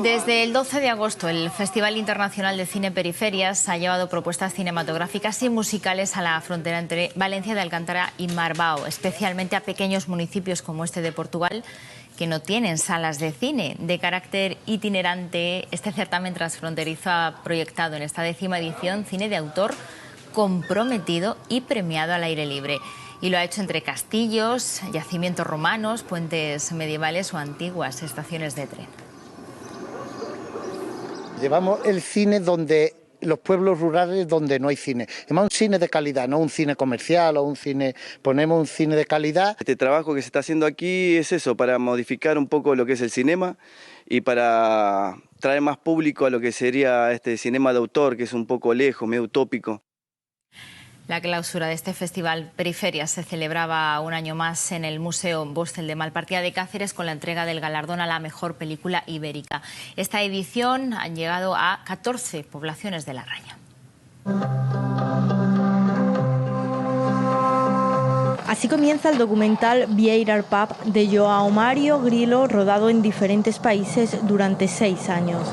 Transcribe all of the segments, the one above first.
Desde el 12 de agosto, el Festival Internacional de Cine Periferias ha llevado propuestas cinematográficas y musicales a la frontera entre Valencia de Alcántara y Marbao, especialmente a pequeños municipios como este de Portugal, que no tienen salas de cine. De carácter itinerante, este certamen transfronterizo ha proyectado en esta 10ª edición cine de autor comprometido y premiado al aire libre. Y lo ha hecho entre castillos, yacimientos romanos, puentes medievales o antiguas estaciones de tren. Llevamos el cine donde los pueblos rurales donde no hay cine. Además, un cine de calidad, no un cine comercial o un cine... Ponemos un cine de calidad. Este trabajo que se está haciendo aquí es eso, para modificar un poco lo que es el cinema y para traer más público a lo que sería este cinema de autor, que es un poco lejos, medio utópico. La clausura de este festival Periferias se celebraba un año más en el Museo Bostel de Malpartida de Cáceres con la entrega del galardón a la mejor película ibérica. Esta edición han llegado a 14 poblaciones de La Raya. Así comienza el documental Vieira Pub de João Mário Grilo, rodado en diferentes países durante 6 años.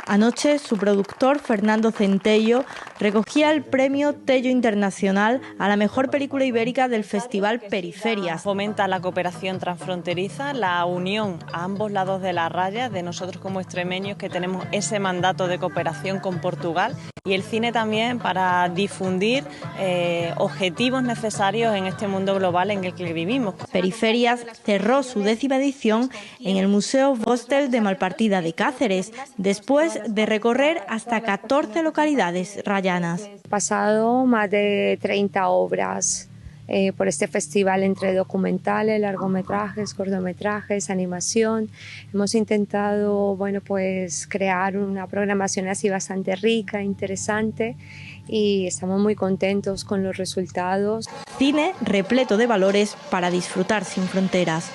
Anoche, su productor, Fernando Centello, recogía el premio Tello Internacional a la mejor película ibérica del Festival Periferias. Fomenta la cooperación transfronteriza, la unión a ambos lados de la raya, de nosotros como extremeños que tenemos ese mandato de cooperación con Portugal, y el cine también para difundir objetivos necesarios en este mundo global en el que vivimos. Periferias cerró su 10ª edición en el Museo Bostel de Malpartida de Cáceres, después de recorrer hasta 14 localidades rayanas. He pasado más de 30 obras por este festival entre documentales, largometrajes, cortometrajes, animación. Hemos intentado, bueno, pues crear una programación así bastante rica, interesante, y estamos muy contentos con los resultados. Cine repleto de valores para disfrutar sin fronteras.